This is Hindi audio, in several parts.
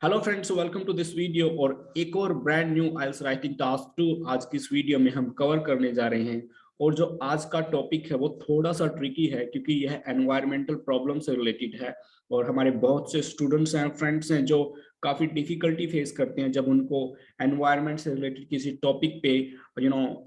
Hello friends, welcome to this video और एक और brand new IELTS writing task 2 आज की इस वीडियो में हम कवर करने जा रहे हैं। और जो आज का टॉपिक है वो थोड़ा सा ट्रिकी है क्योंकि यह एनवायरमेंटल प्रॉब्लम से रिलेटेड है। और हमारे बहुत से स्टूडेंट्स हैं, फ्रेंड्स हैं जो काफी डिफिकल्टी फेस करते हैं जब उनको एनवायरमेंट से रिलेटेड किसी टॉपिक पे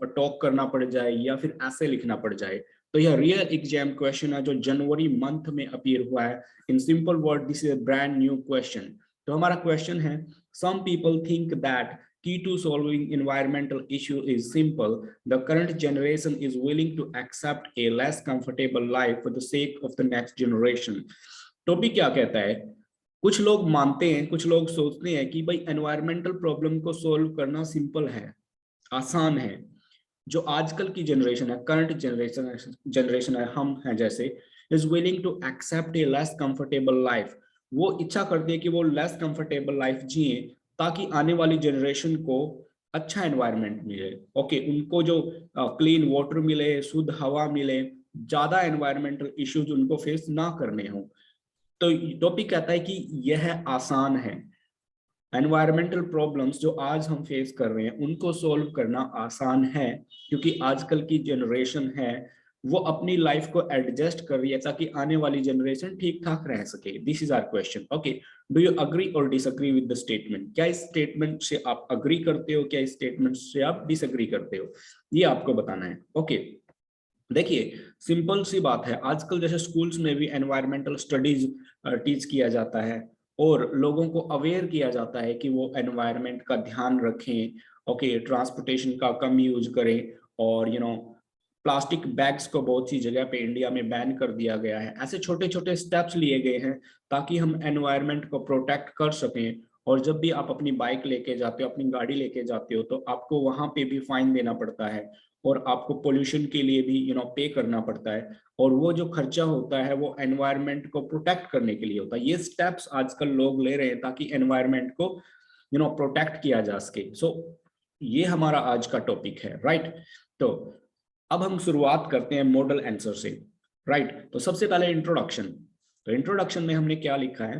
टॉक करना पड़ जाए या फिर ऐसे लिखना पड़ जाए। तो यह रियल एग्जाम क्वेश्चन है जो जनवरी मंथ में अपीयर हुआ है। In simple word, this is a brand new question. तो हमारा क्वेश्चन है, some people think that key to solving environmental issue is simple. The current generation is willing to accept a less comfortable life for the sake of the next generation. Topic क्या कहता है? कुछ लोग मानते हैं, कुछ लोग सोचते हैं कि भाई एनवायरमेंटल प्रॉब्लम को सॉल्व करना सिंपल है, आसान है। जो आजकल की जनरेशन है, करंट जनरेशन है, हम हैं जैसे, is willing to accept a less comfortable life. वो इच्छा करती है कि वो लेस कंफर्टेबल लाइफ जिए ताकि आने वाली जनरेशन को अच्छा एनवायरनमेंट मिले। ओके, उनको जो क्लीन वाटर मिले, शुद्ध हवा मिले, ज्यादा एनवायरमेंटल इश्यूज उनको फेस ना करने हो। तो टॉपिक कहता है कि यह आसान है। एनवायरमेंटल प्रॉब्लम्स जो आज हम फेस कर रहे हैं उनको सॉल्व करना आसान है क्योंकि आजकल की जनरेशन है वो अपनी लाइफ को एडजस्ट कर रही है ताकि आने वाली जनरेशन ठीक ठाक रह सके। This is our question. Okay, do you agree और डिसअग्री विद द स्टेटमेंट? क्या इस स्टेटमेंट से आप अग्री करते हो, क्या इस स्टेटमेंट से आप डिसअग्री करते हो, ये आपको बताना है। ओके, देखिए, सिंपल सी बात है, आजकल जैसे स्कूल्स में भी एनवायरमेंटल स्टडीज टीच किया जाता है और लोगों को अवेयर किया जाता है कि वो एनवायरमेंट का ध्यान रखें। ओके, ट्रांसपोर्टेशन का कम यूज करें और प्लास्टिक बैग्स को बहुत सी जगह पे इंडिया में बैन कर दिया गया है। ऐसे छोटे छोटे स्टेप्स लिए गए हैं ताकि हम एनवायरमेंट को प्रोटेक्ट कर सकें। और जब भी आप अपनी बाइक लेके जाते हो, अपनी गाड़ी लेके जाते हो, तो आपको वहां पे भी फाइन देना पड़ता है और आपको पोल्यूशन के लिए भी पे करना पड़ता है। और वो जो खर्चा होता है वो एनवायरनमेंट को प्रोटेक्ट करने के लिए होता है। ये स्टेप्स आजकल लोग ले रहे हैं ताकि एनवायरनमेंट को प्रोटेक्ट किया जा सके। सो ये हमारा आज का टॉपिक है, राइट। तो अब हम शुरुआत करते हैं मॉडल आंसर से, राइट। तो सबसे पहले इंट्रोडक्शन। तो इंट्रोडक्शन में हमने क्या लिखा है?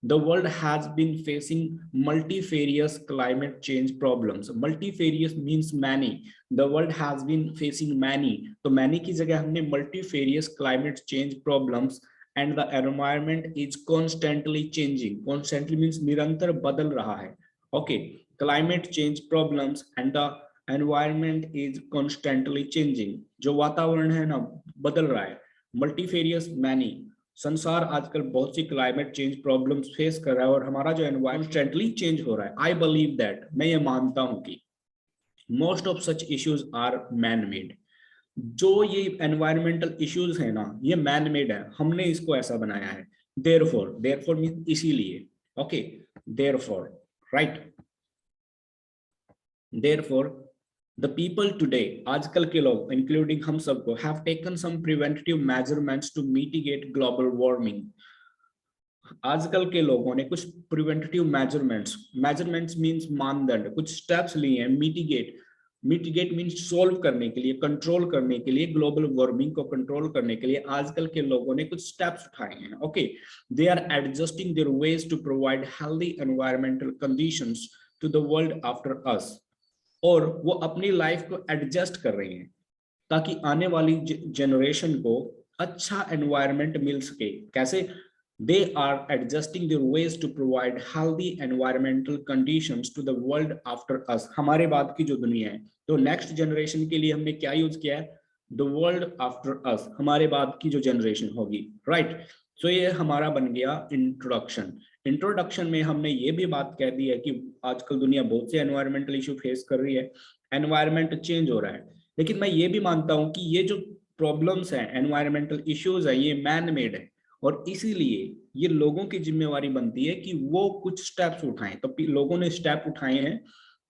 The world has been facing multifarious climate change problems. Multifarious means many. The world has been facing many. तो many की जगह हमने multifarious climate change problems and the environment is constantly changing. Constantly means निरंतर बदल रहा है। Okay, climate change problems and the environment is constantly changing. जो वातावरण है ना, बदल रहा है। Multifarious many, संसार आजकल बहुत सी क्लाइमेट चेंज प्रॉब्लम्स फेस कर रहा है और हमारा जो एनवायरनमेंट कॉन्स्टेंटली चेंज हो रहा है। आई बिलीव दैट, मैं ये मानता हूं कि most of such issues are man made. जो ये एनवायरमेंटल इश्यूज है ना, ये मैन मेड है, हमने इसको ऐसा बनाया है। देयरफॉर, देयरफॉर मीन इसीलिए। Okay, therefore, right. Therefore the people today, आजकल के लोग इंक्लूडिंग हम सबको, have taken some preventive measurements to mitigate global warming. आजकल के लोगों ने कुछ प्रिवेंटिव मेजरमेंट्स मींस मानदंड, कुछ स्टेप्स लिए हैं मिटिगेट मींस सोल्व करने के लिए, कंट्रोल करने के लिए, ग्लोबल वार्मिंग को कंट्रोल करने के लिए आजकल के लोगों ने कुछ स्टेप्स उठाए हैं। Okay, they are adjusting their ways to provide healthy environmental conditions to the world after us. और वो अपनी लाइफ को एडजस्ट कर रही हैं ताकि आने वाली जनरेशन को अच्छा एनवायरनमेंट मिल सके। कैसे? they are adjusting their ways to provide healthy environmental conditions to the world after us. हमारे बाद की जो दुनिया है, तो नेक्स्ट जनरेशन के लिए हमने क्या यूज किया है? the world after us, हमारे बाद की जो जनरेशन होगी, राइट। सो ये हमारा बन गया इंट्रोडक्शन। इंट्रोडक्शन में हमने ये भी बात कह दी है कि आजकल दुनिया बहुत से एनवायरमेंटल इशू फेस कर रही है, एनवायरमेंट चेंज हो रहा है। लेकिन मैं ये भी मानता हूं कि ये जो प्रॉब्लम्स हैं, एनवायरमेंटल इश्यूज है, ये मैन मेड है और इसीलिए ये लोगों की जिम्मेवारी बनती है कि वो कुछ स्टेप्स उठाएं। तो लोगों ने स्टेप उठाए हैं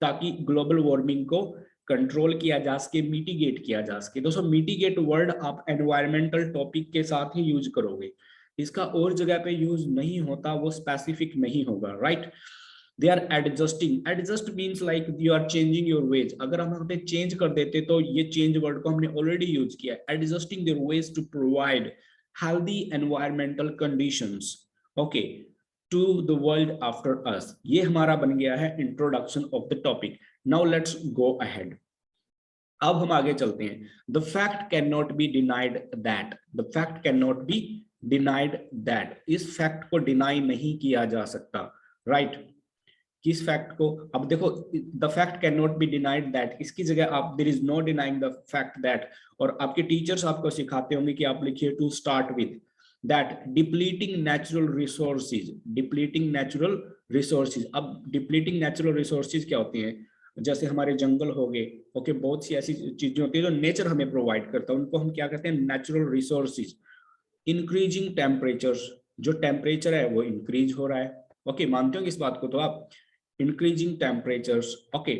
ताकि ग्लोबल वार्मिंग को कंट्रोल किया जा सके, मिटिगेट किया जा सके। दोस्तों, मिटिगेट वर्ड आप एनवायरमेंटल टॉपिक के साथ ही यूज करोगे, इसका और जगह पे यूज नहीं होता, वो स्पेसिफिक नहीं होगा, right. They are adjusting, adjust means like you are changing your ways. अगर हम यहाँ पे चेंज कर देते तो ये चेंज वर्ड को हमने ऑलरेडी यूज किया है। Adjusting their ways to provide healthy environmental conditions. Okay, to the world after us. ये हमारा बन गया है introduction of the topic. Now let's go ahead. अब हम आगे चलते हैं। The fact can not be denied that, the fact can not be denied that, इस फैक्ट को डिनाई नहीं किया जा सकता, राइट किस फैक्ट को? अब देखो, the fact can not be denied that, इसकी जगह आप there is no denying the fact that, और आपके टीचर्स आपको सिखाते होंगे कि आप लिखिए to start with that depleting natural resources, depleting natural resources. अब डिप्लीटिंग नेचुरल रिसोर्सेज क्या होती हैं? जैसे हमारे जंगल हो गए, ओके, बहुत सी ऐसी चीजें होती है जो नेचर हमें प्रोवाइड करता है, उनको हम क्या कहते हैं? Natural resources. इंक्रीजिंग टेम्परेचर्स, जो टेम्परेचर है वो इंक्रीज हो रहा है, ओके, मानते हो इस बात को? तो आप इंक्रीजिंग टेम्परेचर्स, ओके,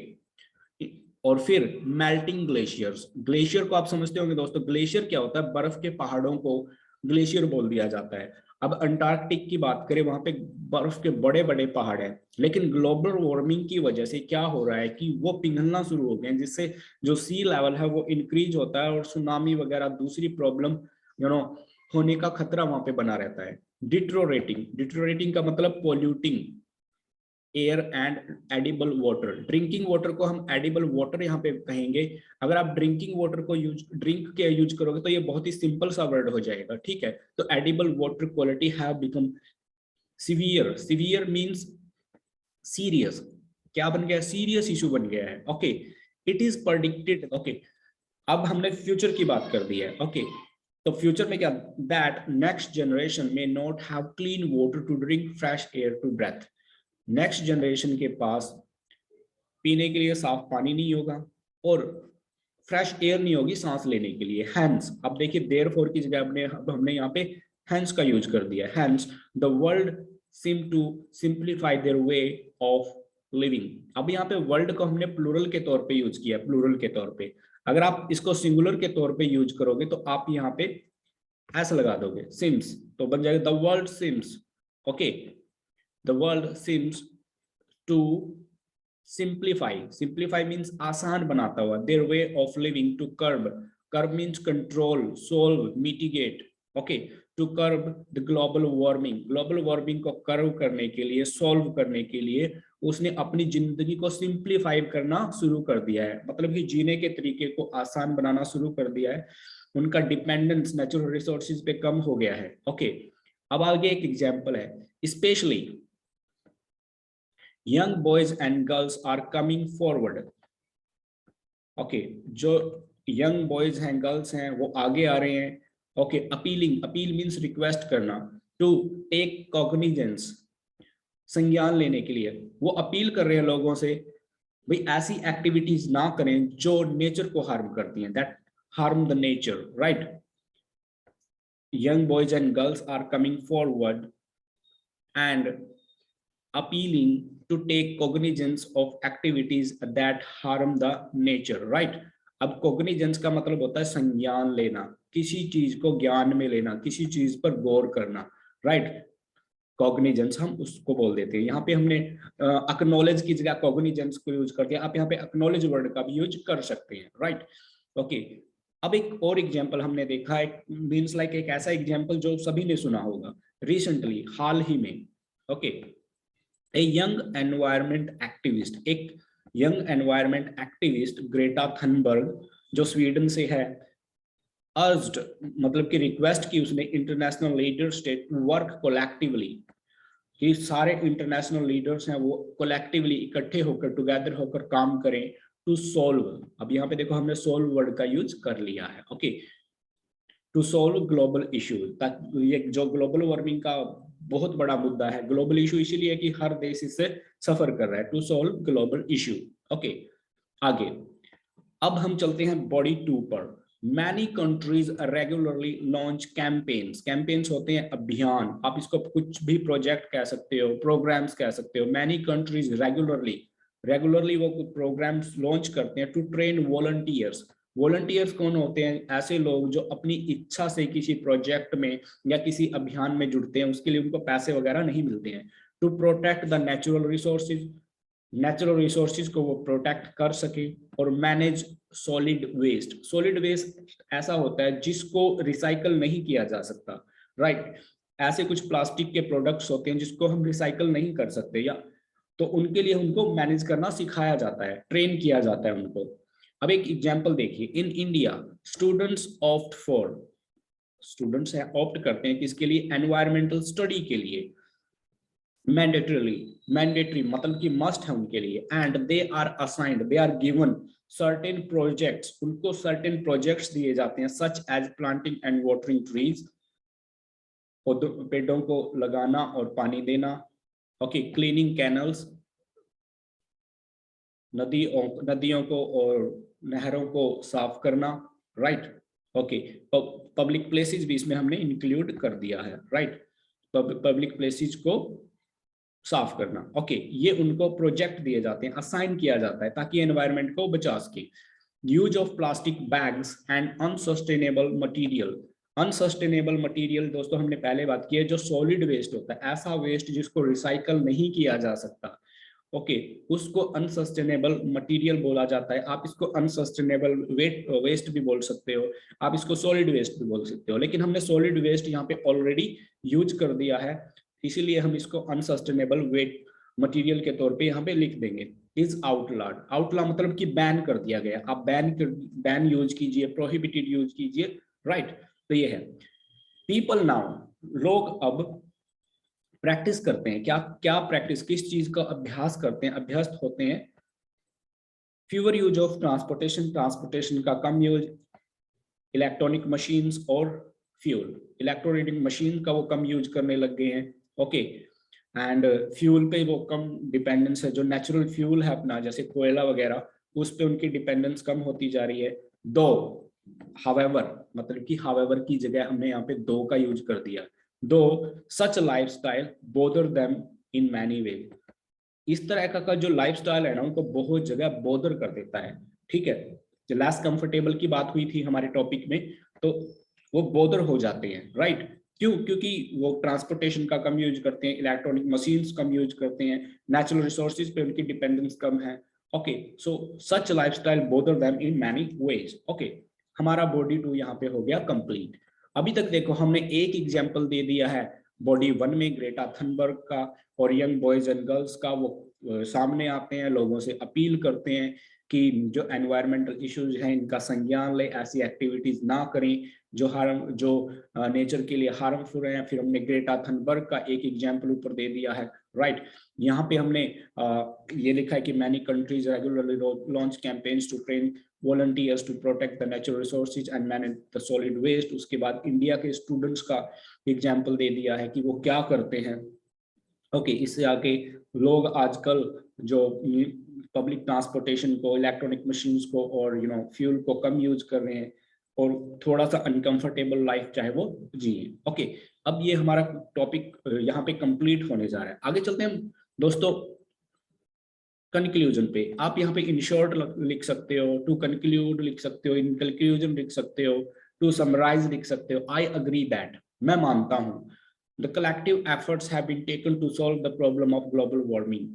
और फिर मेल्टिंग ग्लेशियर्स। ग्लेशियर को आप समझते होंगे दोस्तों, ग्लेशियर क्या होता है? बर्फ के पहाड़ों को ग्लेशियर बोल दिया जाता है। अब अंटार्कटिक की बात करें, वहां पे बर्फ के बड़े बड़े पहाड़ हैं, लेकिन ग्लोबल वार्मिंग की वजह से क्या हो रहा है कि वो पिघलना शुरू हो गए हैं, जिससे जो सी लेवल है वो इंक्रीज होता है और सुनामी वगैरह दूसरी प्रॉब्लम होने का खतरा वहां पे बना रहता है। डिट्रोरेटिंग, डिट्रोरेटिंग का मतलब polluting air and edible water. Drinking water को हम एडिबल वाटर यहाँ पे कहेंगे। अगर आप ड्रिंकिंग वाटर को ड्रिंक के यूज करोगे तो ये बहुत ही सिंपल सा वर्ड हो जाएगा, ठीक है? तो edible water quality have become severe, severe means serious, क्या बन गया? सीरियस इशू बन गया है, okay. It is predicted, okay. अब हमने फ्यूचर की बात कर दी है, ओके। तो फ्यूचर में क्या? दैट नेक्स्ट जनरेशन में not have clean water to drink, fresh air to breath. Next generation के पास पीने के लिए साफ पानी नहीं होगा और फ्रेश एयर नहीं होगी सांस लेने के लिए। हैंस, अब देखिए देयरफॉर की जगह हमने यहाँ पे हैंस का यूज कर दिया। Hence the world seem to simplify their way of living. अब यहाँ पे वर्ल्ड को हमने प्लूरल के तौर पे यूज किया, प्लूरल के तौर पे। अगर आप इसको सिंगुलर के तौर पे यूज करोगे तो आप यहाँ पे ऐसा लगा दोगे, सिम्स, तो बन जाएगा the world seems, okay. The world seems to simplify, simplify means आसान बनाता हुआ, their way of living, to curb, curb means control, solve, mitigate, okay, to curb the global warming, global warming को कर्व करने के लिए, सोल्व करने के लिए उसने अपनी जिंदगी को सिंप्लीफाई करना शुरू कर दिया है, मतलब कि जीने के तरीके को आसान बनाना शुरू कर दिया है। उनका डिपेंडेंस नेचुरल रिसोर्सेज पे कम हो गया है, ओके। अब आगे एक एग्जांपल है, specially young boys and girls are coming forward, okay, जो यंग बॉयज हैं, गर्ल्स हैं, वो आगे आ रहे हैं, okay. Appealing, appeal means request करना, टू टेक कॉग्निजेंस, संज्ञान लेने के लिए वो अपील कर रहे हैं लोगों से, भाई ऐसी एक्टिविटीज ना करें जो नेचर को हार्म करती हैं, that harm the nature, right. Young boys and girls are coming forward and appealing to take cognizance of activities that harm the nature, right? अब cognizance का मतलब होता है संज्ञान लेना, किसी चीज को ज्ञान में लेना, किसी चीज पर गौर करना, right? cognizance हम उसको बोल देते हैं। यहाँ पे हमने acknowledge की जगह cognizance को यूज कर दिया, आप यहाँ पे acknowledge वर्ड का भी यूज कर सकते हैं, right? ओके। अब एक और एग्जाम्पल हमने देखा है, मीन्स लाइक एक ऐसा एग्जाम्पल जो सभी ने सुना होगा रिसेंटली, हाल ही में, okay. A young environment activist, एक young environment activist Greta Thunberg जो स्वीडन से है, अर्ज्ड मतलब कि रिक्वेस्ट की उसने international leader state work collectively, कि सारे इंटरनेशनल लीडर्स हैं वो कोलेक्टिवली इकट्ठे होकर, टुगेदर होकर काम करें टू सोल्व। अब यहाँ पे देखो हमने सोल्व वर्ड का यूज कर लिया है, okay, to solve global issue. ये जो ग्लोबल वार्मिंग का बहुत बड़ा मुद्दा है, ग्लोबल इशू इसीलिए कि हर देश इससे सफर कर रहा है, to solve global issue, okay. आगे अब हम चलते हैं बॉडी 2 पर। Many countries regularly launch campaigns, campaigns होते हैं अभियान, आप इसको कुछ भी प्रोजेक्ट कह सकते हो, प्रोग्राम्स कह सकते हो। मैनी कंट्रीज रेगुलरली, रेगुलरली वो प्रोग्राम्स लॉन्च करते हैं टू ट्रेन वॉलंटियर्स। वॉलंटियर्स कौन होते हैं? ऐसे लोग जो अपनी इच्छा से किसी प्रोजेक्ट में या किसी अभियान में जुड़ते हैं, उसके लिए उनको पैसे वगैरह नहीं मिलते हैं। To protect the natural resources, natural resources को वो प्रोटेक्ट कर सके। और manage solid waste, solid waste ऐसा होता है जिसको रिसाइकल नहीं किया जा सकता, राइट? ऐसे कुछ प्लास्टिक के प्रोडक्ट्स होते हैं जिसको हम रिसाइकल नहीं कर सकते, या तो उनके लिए उनको मैनेज करना सिखाया जाता है, ट्रेन किया जाता है उनको। अब एक एग्जांपल देखिए, इन इंडिया स्टूडेंट्स है ऑप्ट करते हैं किसके लिए, एनवायरमेंटल स्टडी के लिए, मैंडेटरी मतलब कि मस्ट है उनके लिए, and they are given certain projects, उनको सर्टेन प्रोजेक्ट्स दिए जाते हैं, such as planting and watering trees, पेड़ों को लगाना और पानी देना, ओके, क्लीनिंग कैनल्स, नदियों को और नहरों को साफ करना, राइट, ओके, पब्लिक प्लेसेस भी इसमें हमने इंक्लूड कर दिया है, राइट, पब्लिक प्लेसेस को साफ करना, ओके, ये उनको प्रोजेक्ट दिए जाते हैं, असाइन किया जाता है ताकि एनवायरनमेंट को बचा सके। Use of plastic bags and unsustainable material दोस्तों हमने पहले बात की है, जो सॉलिड वेस्ट होता है, ऐसा वेस्ट जिसको रिसाइकल नहीं किया जा सकता, ओके, उसको अनसस्टेनेबल मटेरियल बोला जाता है। आप इसको अनसस्टेनेबल वेस्ट भी बोल सकते हो, आप इसको सॉलिड वेस्ट भी बोल सकते हो, लेकिन हमने सॉलिड वेस्ट यहाँ पे ऑलरेडी यूज कर दिया है, इसीलिए हम इसको अनसस्टेनेबल वेट मटेरियल के तौर पे यहाँ पे लिख देंगे। इज आउटलॉड, आउटलॉ मतलब कि बैन कर दिया गया, आप बैन यूज कीजिए, प्रोहिबिटेड यूज कीजिए, राइट, तो ये है। पीपल नाउ, लोग अब प्रैक्टिस करते हैं, क्या क्या प्रैक्टिस, किस चीज का अभ्यास करते हैं, अभ्यस्त होते हैं, फ्यूअर यूज ऑफ ट्रांसपोर्टेशन का कम यूज, इलेक्ट्रॉनिक मशीन्स और फ्यूल, इलेक्ट्रॉनिक मशीन का वो कम यूज करने लग गए हैं, ओके, एंड फ्यूल पे वो कम डिपेंडेंस है, जो नेचुरल फ्यूल है अपना जैसे कोयला वगैरह, उस पे उनकी डिपेंडेंस कम होती जा रही है। दो, हावेवर मतलब कि हावेवर की जगह हमने यहाँ पे दो का यूज कर दिया, though such lifestyle bother them in many way, इस तरह का जो लाइफस्टाइल है ना उनको बहुत जगह बोदर कर देता है, ठीक है, जो लेस कंफर्टेबल की बात हुई थी हमारे टॉपिक में, तो वो बोदर हो जाते हैं, राइट, क्यों, क्योंकि वो ट्रांसपोर्टेशन का कम यूज करते हैं, इलेक्ट्रॉनिक मशीन्स कम यूज करते हैं, नेचुरल रिसोर्सेज पे उनकी डिपेंडेंस कम है, okay, so such lifestyle bother them in many ways, okay, हमारा बॉडी 2 यहाँ पे हो गया कंप्लीट। अभी तक देखो हमने एक एग्जाम्पल दे दिया है बॉडी 1 में ग्रेटा थनबर्ग का, और यंग बॉयज एंड गर्ल्स का, वो सामने आते हैं, लोगों से अपील करते हैं कि जो एनवायरमेंटल इश्यूज हैं इनका संज्ञान ले, ऐसी एक्टिविटीज ना करें जो नेचर के लिए हार्मफुल है। फिर हमने ग्रेटा थनबर्ग का एक एग्जाम्पल ऊपर दे दिया है, राइट, यहाँ पे हमने ये लिखा है कि many countries regularly launch campaigns to train volunteers to protect the natural resources and manage the solid waste। उसके बाद इंडिया के स्टूडेंट्स का एग्जाम्पल दे दिया है कि वो क्या करते हैं, ओके, इससे आगे लोग आजकल जो पब्लिक ट्रांसपोर्टेशन को, इलेक्ट्रॉनिक मशीन्स को और फ्यूल को कम यूज कर रहे हैं और थोड़ा सा अनकंफर्टेबल लाइफ चाहे वो जिए, ओके, अब ये हमारा टॉपिक यहाँ पे कंप्लीट होने जा रहा है। आगे चलते हैं दोस्तों कंक्लूजन पे। आप यहाँ पे इन शॉर्ट लिख सकते हो, टू कंक्लूड लिख सकते हो, इन कंक्लूजन लिख सकते हो, टू समराइज लिख सकते हो, आई अग्री दैट, मैं मानता हूँ, the collective efforts have been taken to solve the problem of global warming.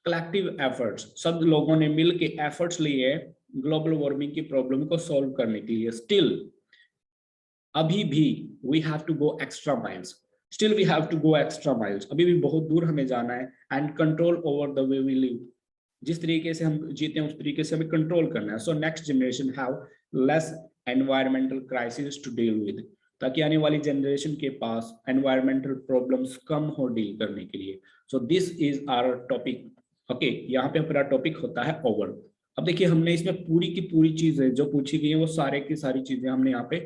Collective efforts, सब लोगों ने मिल के एफर्ट्स लिए ग्लोबल वार्मिंग की प्रॉब्लम को सॉल्व करने के लिए। स्टिल अभी भी we have to go extra miles, still we have to go extra miles, अभी भी बहुत दूर हमें जाना है, and control over the way we live, जिस तरीके से हम जीते हैं उस तरीके से हमें कंट्रोल करना है। So next generation have less environmental crisis to deal with, ताकि आने वाली जनरेशन के पास एनवायरमेंटल प्रॉब्लम्स कम हो डील करने के लिए। So this is our topic, okay, यहाँ पे हमारा टॉपिक होता है ओवर। अब देखिए हमने इसमें पूरी की पूरी चीजें जो पूछी गई है वो सारे की सारी चीजें हमने यहाँ पे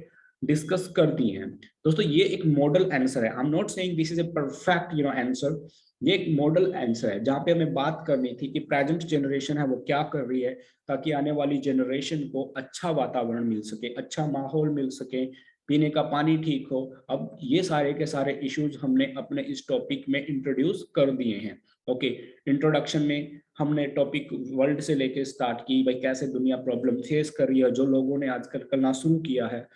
डिस्कस कर दी हैं दोस्तों। ये एक मॉडल आंसर है, I am not saying this is a perfect answer, ये एक मॉडल आंसर है जहां पे हमें बात करनी थी कि प्रेजेंट जनरेशन है वो क्या कर रही है ताकि आने वाली जनरेशन को अच्छा वातावरण मिल सके, अच्छा माहौल मिल सके, पीने का पानी ठीक हो। अब ये सारे के सारे इश्यूज हमने अपने इस टॉपिक में इंट्रोड्यूस कर दिए हैं, ओके। इंट्रोडक्शन में हमने टॉपिक वर्ल्ड से लेके स्टार्ट की, भाई कैसे दुनिया प्रॉब्लम फेस कर रही है, जो लोगों ने आजकल करना शुरू किया है।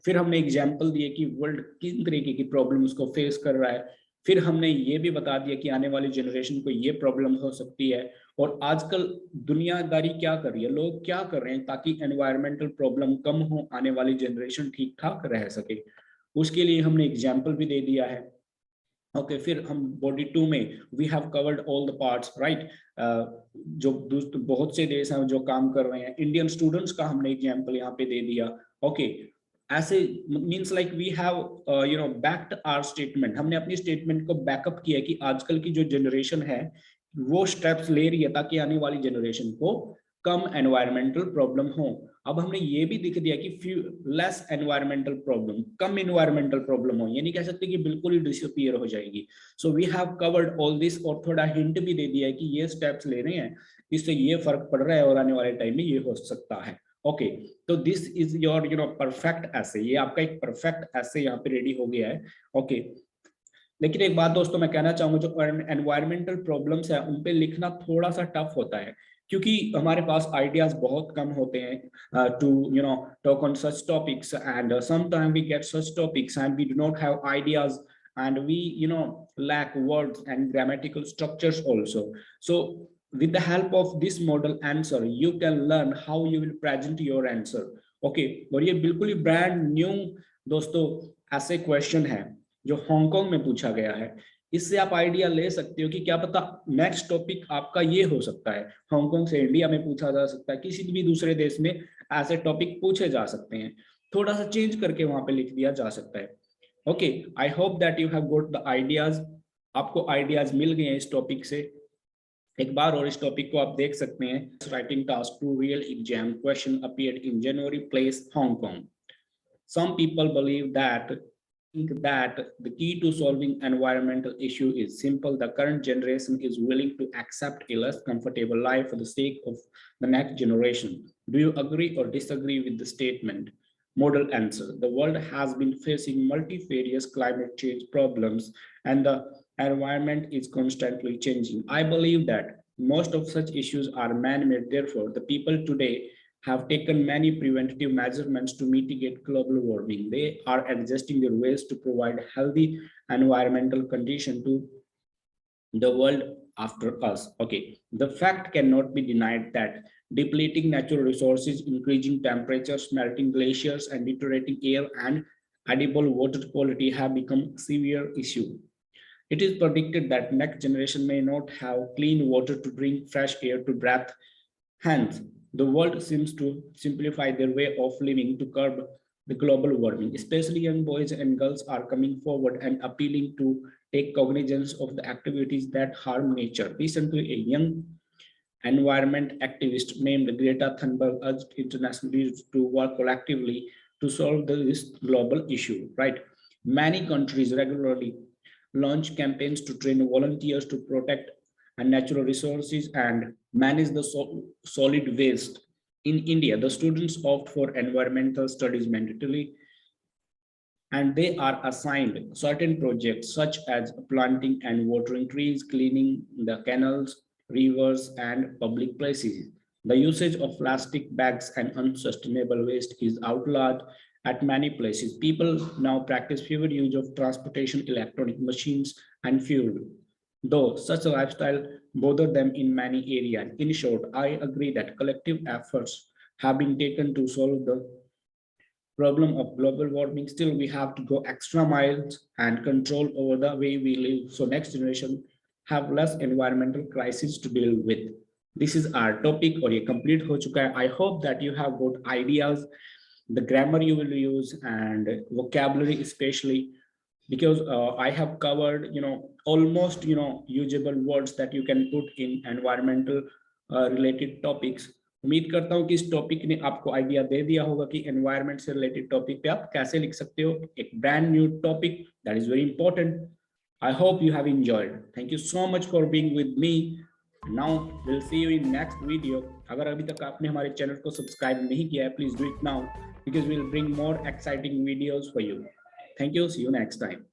फिर हमने एग्जाम्पल दिए कि वर्ल्ड किन तरीके की प्रॉब्लम्स को फेस कर रहा है। फिर हमने ये भी बता दिया कि आने वाली जनरेशन को ये प्रॉब्लम हो सकती है, और आजकल दुनियादारी क्या कर रही है, लोग क्या कर रहे हैं ताकि एनवायरमेंटल प्रॉब्लम कम हो, आने वाली जनरेशन ठीक ठाक रह सके। उसके लिए हमने एग्जाम्पल भी दे दिया है। ओके फिर हम बॉडी 2 में we have covered all the parts right. जो बहुत से देश हैं जो काम कर रहे हैं, इंडियन स्टूडेंट्स का हमने एग्जांपल यहाँ पे दे दिया। ओके ऐसे means like we have backed our statement, हमने अपनी स्टेटमेंट को बैकअप किया कि आजकल की जो जनरेशन है वो स्टेप्स ले रही है ताकि आने वाली जनरेशन को कम एनवायरमेंटल प्रॉब्लम हो। अब हमने ये भी दिख दिया कि फ्यू लेस एनवायरमेंटल प्रॉब्लम, कम एनवायरमेंटल प्रॉब्लम हो, ये नहीं कह सकते कि बिल्कुल ही डिसअपीयर हो जाएगी। So we have covered all this और थोड़ा हिंट भी दे दिया है कि ये स्टेप्स ले रहे हैं, इससे ये फर्क पड़ रहा है और आने वाले टाइम में ये हो सकता है। ओके तो दिस इज योर परफेक्ट ऐसे, ये आपका एक परफेक्ट ऐसे यहाँ पे रेडी हो गया है। ओके लेकिन एक बात दोस्तों मैं कहना चाहूंगा, जो एनवायरमेंटल प्रॉब्लम्स है उन पे लिखना थोड़ा सा टफ होता है क्योंकि हमारे पास आइडियाज बहुत कम होते हैं to talk on such topics, and sometime we get such topics and we do not have ideas and we lack words and grammatical structures also. So with the help of this model answer you can learn how you will present your answer. Okay और ये बिल्कुल ही ब्रांड न्यू दोस्तों ऐसे क्वेश्चन है जो हांगकांग में पूछा गया है। इससे आप आइडिया ले सकते हो कि क्या पता नेक्स्ट टॉपिक आपका ये हो सकता है, हांगकांग से इंडिया में पूछा जा सकता है, किसी भी दूसरे देश में ऐसे टॉपिक पूछे जा सकते हैं, थोड़ा सा चेंज करके वहां पे लिख दिया जा सकता है। Okay I hope that you have got the ideas, आपको आइडियाज मिल गए हैं इस टॉपिक से। एक बार और इस टॉपिक को आप देख सकते हैं, writing task 2 real exam question appeared in January place Hong Kong. Some people believe that the key to solving environmental issue is simple. The current generation is willing to accept a less comfortable life for the sake of the next generation. Do you agree or disagree with the statement? Model answer. The world has been facing multifarious climate change problems and the environment is constantly changing. I believe that most of such issues are man-made. Therefore, the people today have taken many preventative measurements to mitigate global warming. They are adjusting their ways to provide healthy environmental conditions to the world after us. Okay, the fact cannot be denied that depleting natural resources, increasing temperatures, melting glaciers, and deteriorating air and edible water quality have become a severe issue. It is predicted that next generation may not have clean water to drink, fresh air to breathe. Hence, the world seems to simplify their way of living to curb the global warming. Especially young boys and girls are coming forward and appealing to take cognizance of the activities that harm nature. Recently, a young environment activist named Greta Thunberg urged internationally to work collectively to solve this global issue. Right? Many countries regularly launch campaigns to train volunteers to protect and natural resources and manage the solid waste. In India, the students opt for environmental studies mandatorily, and they are assigned certain projects such as planting and watering trees, cleaning the canals, rivers, and public places. The usage of plastic bags and unsustainable waste is outlawed at many places. People now practice fewer use of transportation, electronic machines, and fuel, though such a lifestyle bother them in many areas. In short, I agree that collective efforts have been taken to solve the problem of global warming. Still, we have to go extra miles and control over the way we live so next generation have less environmental crisis to deal with. This is our topic और ये complete हो चुका है. I hope that you have got ideas, the grammar you will use and vocabulary especially, because I have covered almost usable words that you can put in environmental related topics. उम्मीद करता हूँ कि इस टॉपिक ने आपको आइडिया दे दिया होगा कि एनवायरनमेंट से रिलेटेड टॉपिक पे आप कैसे लिख सकते हो, एक brand new topic that is very important. I hope you have enjoyed. Thank you so much for being with me. Now will see you in next video. अगर अभी तक आपने हमारे चैनल को सब्सक्राइब नहीं किया है, please do it now because we'll bring more exciting videos for you. Thank you. See you next time.